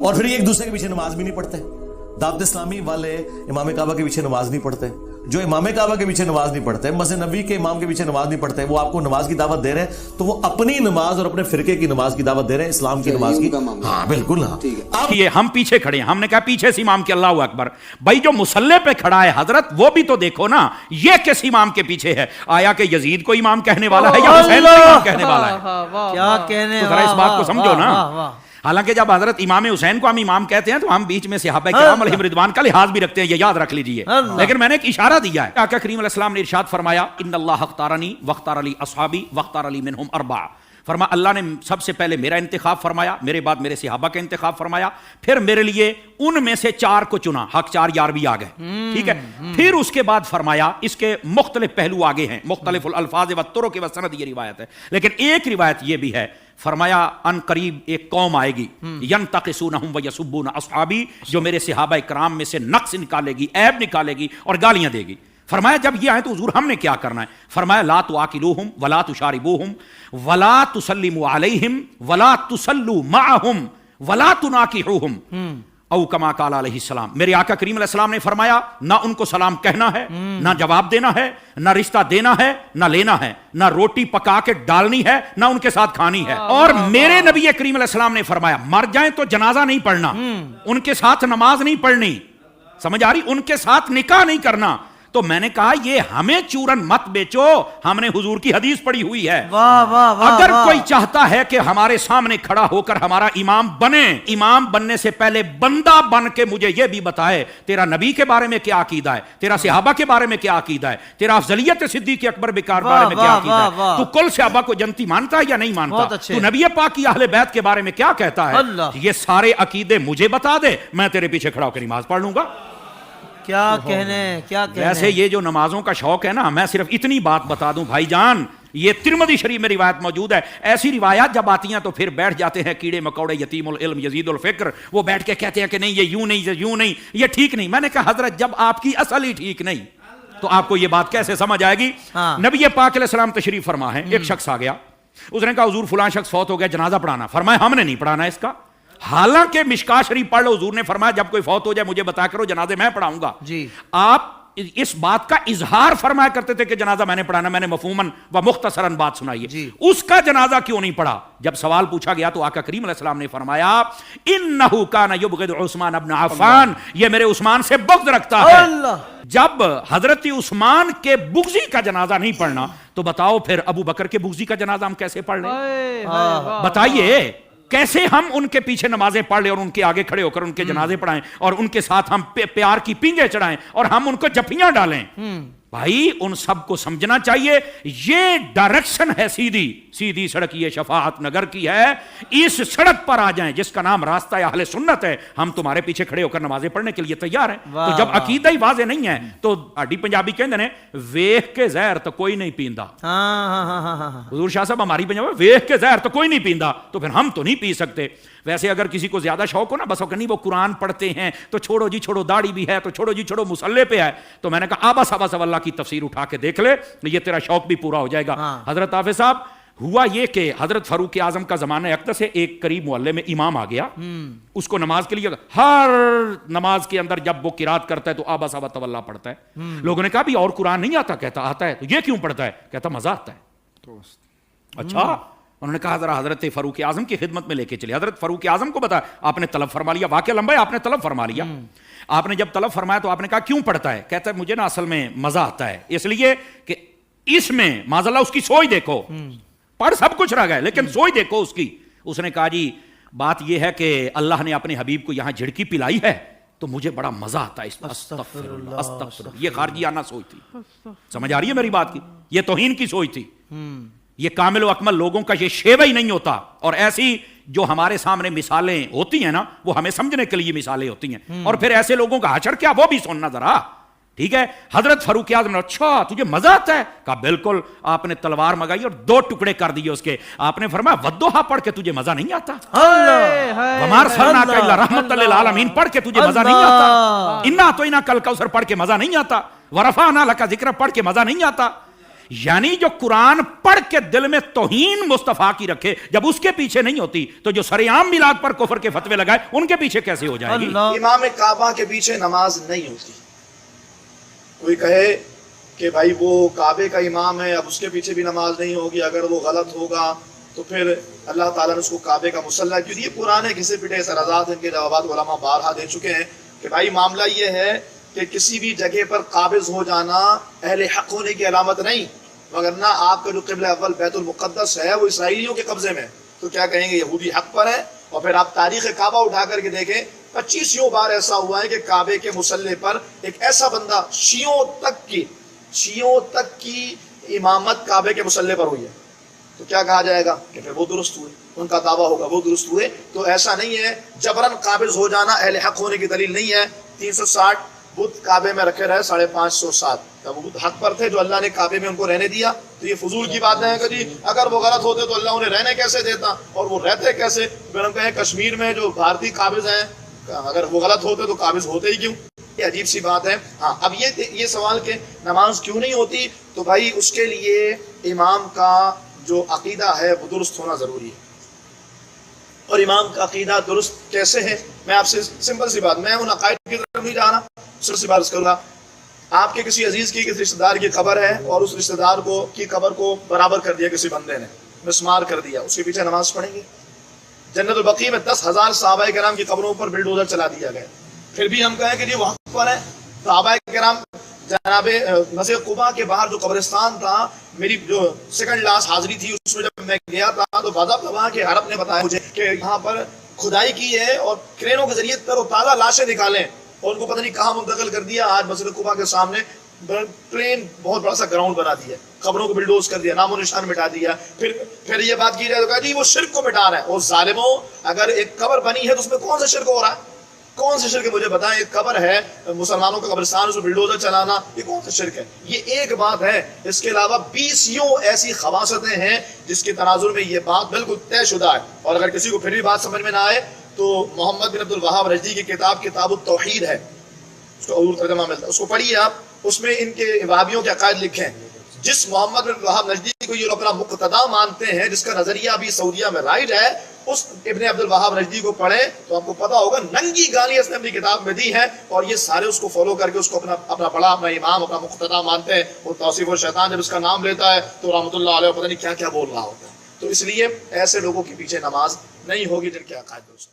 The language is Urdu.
اور پھر یہ ایک دوسرے کے پیچھے نماز بھی نہیں پڑھتے. دعوت اسلامی والے امام کعبہ کے پیچھے نماز نہیں پڑھتے. جو امام کعبہ کے پیچھے نماز نہیں پڑھتے, مسجد نبوی کے امام کے پیچھے نماز نہیں پڑھتے, وہ آپ کو نماز کی دعوت دے رہے ہیں تو وہ اپنی نماز اور اپنے فرقے کی نماز کی دعوت دے رہے ہیں, اسلام کی نماز کی. ہاں بالکل. ہاں یہ ہم پیچھے کھڑے ہیں, ہم نے کہا پیچھے سے امام کے اللہ اکبر. بھائی جو مصلی پہ کھڑا ہے حضرت وہ بھی تو دیکھو نا, یہ کس امام کے پیچھے ہے؟ آیا کہ یزید کو امام کہنے والا ہے یا حسین کو امام کہنے والا ہے؟ کیا کہنے, تو ذرا اس بات کو سمجھو نا. حالانکہ جب حضرت امام حسین کو ہم امام کہتے ہیں تو ہم بیچ میں صحابہ کرام علیہم رضوان کا لحاظ بھی رکھتے ہیں, یہ یاد رکھ لیجئے. لیکن میں نے ایک اشارہ دیا ہے. آقا کریم علیہ السلام نے ارشاد فرمایا ان اللہ اختارنی واختار لی اصحابی واختار لی منہم اربعہ. فرمایا اللہ نے سب سے پہلے میرا انتخاب فرمایا, میرے بعد میرے صحابہ کا انتخاب فرمایا, پھر میرے لیے ان میں سے 4 کو چنا. حق 4 یار بھی آ گئے, ٹھیک ہے. پھر اس کے بعد فرمایا اس کے مختلف پہلو آگے ہیں, مختلف الالفاظ و طرق و سند, یہ روایت ہے. لیکن ایک روایت یہ بھی ہے, فرمایا ان قریب ایک قوم آئے گی ینتقصونہم ویسبون اصحابی, جو میرے صحابہ کرام میں سے نقص نکالے گی, عیب نکالے گی اور گالیاں دے گی. فرمایا جب یہ آئے تو حضور ہم نے کیا کرنا ہے؟ فرمایا لا تواکلوہم ولا تشاربوہم ولا تسلموا علیہم ولا تسلوا معہم ولا تناکحوہم او کما قال علیہ السلام. میرے آقا کریم علیہ السلام نے فرمایا نہ ان کو سلام کہنا ہے, نہ جواب دینا ہے, نہ رشتہ دینا ہے, نہ لینا ہے, نہ روٹی پکا کے ڈالنی ہے, نہ ان کے ساتھ کھانی ہے. اور میرے نبی کریم علیہ السلام نے فرمایا مر جائیں تو جنازہ نہیں پڑھنا, ان کے ساتھ نماز نہیں پڑھنی, سمجھ آ رہی, ان کے ساتھ نکاح نہیں کرنا. تو میں نے کہا یہ ہمیں چورن مت بیچو, ہم نے حضور کی حدیث پڑھی ہوئی ہے. اگر کوئی چاہتا ہے کہ ہمارے سامنے کھڑا ہو کر ہمارا امام بنے, امام بننے سے پہلے بندہ بن کے مجھے یہ بھی بتائے تیرا نبی کے بارے میں کیا عقیدہ ہے, تیرا صحابہ کے بارے میں کیا عقیدہ ہے, تیرا افضلیت صدیق اکبر بکار بارے میں کیا عقیدہ ہے, تو کل صحابہ کو جنتی مانتا ہے یا نہیں مانتا, تو نبی پاک کی اہل بیت کے بارے میں کیا کہتا ہے, یہ سارے عقیدے مجھے بتا دے, میں تیرے پیچھے کھڑا ہو کر نماز پڑھ لوں گا. کیا کہنے, کیا کہنے. ویسے یہ جو نمازوں کا شوق ہے نا, میں صرف اتنی بات بتا دوں بھائی جان, یہ ترمذی شریف میں روایت موجود ہے. ایسی روایات جب آتی ہیں تو پھر بیٹھ جاتے ہیں کیڑے مکوڑے, یتیم العلم یزید الفکر, وہ بیٹھ کے کہتے ہیں کہ نہیں یہ یوں نہیں, یہ یوں نہیں, یہ ٹھیک نہیں. میں نے کہا حضرت جب آپ کی اصل ہی ٹھیک نہیں تو آپ کو یہ بات کیسے سمجھ آئے گی؟ نبی پاک علیہ السلام تشریف فرما ہے, ایک شخص آ گیا, اس نے کہا حضور فلاں شخص فوت ہو گیا, جنازہ پڑھانا. فرمایا ہم نے نہیں پڑھانا اس کا, حالانکہ مشکاہ شریف پڑھ لو, حضور نے فرمایا جب کوئی فوت ہو جائے مجھے بتا کرو, جنازے میں پڑھاؤں گا. آپ اس بات کا اظہار فرمایا کرتے تھے کہ جنازہ میں نے پڑھانا, میں نے مفہوماً و مختصراً بات سنائی. اس کا جنازہ کیوں نہیں پڑھا؟ جب سوال پوچھا گیا تو آقا کریم علیہ السلام نے فرمایا انہ کان یبغض عثمان ابن عفان, یہ میرے عثمان سے بغض رکھتا ہے. جب حضرت عثمان کے بغضی کا جنازہ نہیں پڑھنا تو بتاؤ پھر ابو بکر کے بغضی کا جنازہ ہم کیسے پڑھ لیں؟ بتائیے کیسے ہم ان کے پیچھے نمازیں پڑھ لیں اور ان کے آگے کھڑے ہو کر ان کے جنازے پڑھائیں اور ان کے ساتھ ہم پیار کی پینگیں چڑھائیں اور ہم ان کو جفیاں ڈالیں؟ بھائی ان سب کو سمجھنا چاہیے یہ ڈائریکشن ہے سیدھی سڑک, یہ شفاعت نگر کی ہے. اس سڑک پر آ جائیں جس کا نام راستہ اہل سنت ہے, ہم تمہارے پیچھے کھڑے ہو کر نمازیں پڑھنے کے لیے تیار ہیں. تو جب عقیدہ ہی واضح نہیں ہے تو آڈی پنجابی کہندے نے ویکھ کے زہر تو کوئی نہیں پیندا. حضور شاہ صاحب ہماری پنجابی ویکھ کے زہر تو کوئی نہیں پیندا, تو پھر ہم تو نہیں پی سکتے. ویسے اگر کسی کو زیادہ شوق ہو نا, بس نہیں وہ قرآن پڑھتے ہیں تو چھوڑو جی چھوڑو, داڑھی بھی ہے تو چھوڑو جی چھوڑو, مصلی پہ ہے, تو میں نے کہا آبا صاحب اللہ کی تفسیر اٹھا کے دیکھ لے, یہ تیرا شوق بھی پورا ہو جائے گا. حضرت حافظ صاحب ہوا یہ کہ حضرت فاروق اعظم کا زمانہ اقدس ہے, ایک قریب محلے میں امام آ گیا, اس کو نماز کے لیے ہر نماز کے اندر جب وہ قرات کرتا ہے تو آبا صاحب تولا پڑھتا ہے. لوگوں نے کہا بھی اور قرآن نہیں آتا؟ کہتا آتا ہے. تو یہ کیوں پڑھتا ہے؟ کہتا مزہ آتا ہے. اچھا, انہوں نے کہا ذرا حضرت فاروق اعظم کی خدمت میں لے کے چلے. حضرت فاروق اعظم کو بتا آپ نے طلب فرما لیا, واقعہ لمبا ہے, آپ نے طلب فرما لیا. آپ نے جب طلب فرمایا تو آپ نے کہا کیوں پڑھتا ہے؟ کہتا ہے مجھے نا اصل میں مزہ آتا ہے, اس لیے کہ اس میں معاذ اللہ اس کی سوچ دیکھو, پڑھ سب کچھ رہ گئے لیکن سوچ دیکھو اس کی. اس نے کہا جی بات یہ ہے کہ اللہ نے اپنے حبیب کو یہاں جھڑکی پلائی ہے تو مجھے بڑا مزہ آتا ہے. استغفر اللہ. یہ خارجی آنا سوچ تھی, سمجھ آ رہی ہے میری بات کی؟ یہ توہین کی سوچ تھی. یہ کامل و اکمل لوگوں کا یہ شیوہ ہی نہیں ہوتا. اور ایسی جو ہمارے سامنے مثالیں ہوتی ہیں نا, وہ ہمیں سمجھنے کے لیے مثالیں ہوتی ہیں. اور پھر ایسے لوگوں کا حشر کیا, وہ بھی سننا ذرا, ٹھیک ہے. حضرت فاروق اعظم نے اچھا تجھے مزہ آتا ہے؟ کہا بالکل. آپ نے تلوار منگائی اور 2 ٹکڑے کر دیے اس کے. آپ نے فرمایا ودوحا پڑھ کے تجھے مزہ نہیں آتا؟ وما ارسلناک الا رحمۃ للعالمین پڑھ کے تجھے مزہ نہیں آتا؟ انا اعطیناک الکوثر پڑھ کے مزہ نہیں آتا؟ ورفعنا لک ذکرک پڑھ کے مزہ نہیں آتا؟ یعنی جو قرآن پڑھ کے دل میں توہین مصطفیٰ کی رکھے جب اس کے پیچھے نہیں ہوتی تو جو سرعام میلاد پر کفر کے فتوے لگائے ان کے پیچھے کیسے ہو جائے گی؟ اللہ امام کعبہ کے پیچھے نماز نہیں ہوتی. کوئی کہے کہ بھائی وہ کعبے کا امام ہے اب اس کے پیچھے بھی نماز نہیں ہوگی, اگر وہ غلط ہوگا تو پھر اللہ تعالیٰ نے اس کو کعبے کا مصلی کیوں. یہ پرانے کسی پٹے سرازات ان کے جوابات علماء بارہا دے چکے ہیں کہ بھائی معاملہ یہ ہے کہ کسی بھی جگہ پر قابض ہو جانا اہل حق ہونے کی علامت نہیں, وگرنہ آپ کا جو قبلہ اول بیت المقدس ہے وہ اسرائیلیوں کے قبضے میں, تو کیا کہیں گے یہودی حق پر ہے. اور پھر آپ تاریخ کعبہ اٹھا کر کے دیکھیں 25 بار ایسا ہوا ہے کہ کعبے کے مصلی پر ایک ایسا بندہ شیعوں تک کی امامت کعبے کے مصلی پر ہوئی ہے, تو کیا کہا جائے گا کہ پھر وہ درست ہوئے, ان کا دعویٰ ہوگا وہ درست ہوئے. تو ایسا نہیں ہے, جبرن قابض ہو جانا اہل حق ہونے کی دلیل نہیں ہے. 360 بت کعبے میں رکھے رہے 550 تب وہ بت حق پر تھے جو اللہ نے کعبے میں ان کو رہنے دیا, تو یہ فضول کی بات ہے کہ جی اگر وہ غلط ہوتے تو اللہ انہیں رہنے کیسے دیتا اور وہ رہتے کیسے. پھر ہم کہیں کشمیر میں جو بھارتی قابض ہیں اگر وہ غلط ہوتے تو قابض ہوتے ہی کیوں, یہ عجیب سی بات ہے. ہاں اب یہ سوال کہ نماز کیوں نہیں ہوتی, تو بھائی اس کے لیے امام کا جو عقیدہ ہے وہ درست ہونا ضروری ہے. اور امام کا عقیدہ درست کیسے ہے, میں آپ سے سمپل سی بات, میں ان عقائد کی طرف نہیں جا رہا, سر سی بات کروں گا. آپ کے کسی عزیز کی کسی رشتہ دار کی قبر ہے اور اس رشتہ دار کی قبر کو برابر کر دیا کسی بندے نے, مسمار کر دیا, اس کے پیچھے نماز پڑھیں گے؟ جنت البقیع میں 10,000 صحابہ کرام کی قبروں پر بلڈوزر چلا دیا گیا, پھر بھی ہم کہیں کہ یہ وقت پر ہے. صحابہ کرام جناب مسجد قباء کے باہر جو قبرستان تھا, میری جو سیکنڈ لاسٹ حاضری تھی اس میں جب میں گیا تھا تو باضابطہ وہاں کے عرب نے بتایا مجھے کہ یہاں پر کھدائی کی ہے اور کرینوں کے ذریعے تر و تازہ لاشیں نکالیں, اور ان کو پتہ نہیں کہاں منتقل کر دیا. آج مسجد قباء کے سامنے پلین بہت بڑا سا گراؤنڈ بنا دیا, قبروں کو بلڈوز کر دیا, نام و نشان مٹا دیا. پھر یہ بات کی جائے تو کہا جی وہ شرک کو مٹا رہا ہے. اور ظالموں, اگر ایک قبر بنی ہے تو اس میں کون سا شرک ہو رہا ہے؟ کون سے شرک ہے مجھے بتائیں. ایک قبر ہے مسلمانوں کا قبرستان, اس میں بلڈوزر چلانا, یہ کون سا شرک ہے؟ یہ ایک بات ہے. اس کے علاوہ 20 ایسی خواصتیں ہیں جس کے تناظر میں یہ بات بالکل طے شدہ ہے. اور اگر کسی کو پھر بھی بات سمجھ میں نہ آئے تو محمد بن عبد الوہاب نجدی کی کتاب التوحید ہے, اس کا اردو ترجمہ ملتا ہے, اس کو پڑھیے آپ. اس میں ان کے وہابیوں کے عقائد لکھے ہیں. جس محمد بن عبد الوہاب نجدی کو یہ لوگ اپنا مقتدا مانتے ہیں, جس کا نظریہ بھی سعودیہ میں رائج ہے, اس ابن عبد الوہاب نجدی کو پڑھیں تو آپ کو پتا ہوگا ننگی گالی اس نے اپنی کتاب میں دی ہے, اور یہ سارے اس کو فالو کر کے اس کو اپنا بڑا, اپنا امام, اپنا مقتدا مانتے ہیں. وہ توصیف الشیطان جب اس کا نام لیتا ہے تو رحمۃ اللہ علیہ پتہ نہیں کیا کیا بول رہا ہوتا ہے. تو اس لیے ایسے لوگوں کے پیچھے نماز نہیں ہوگی جن کے عقائد درست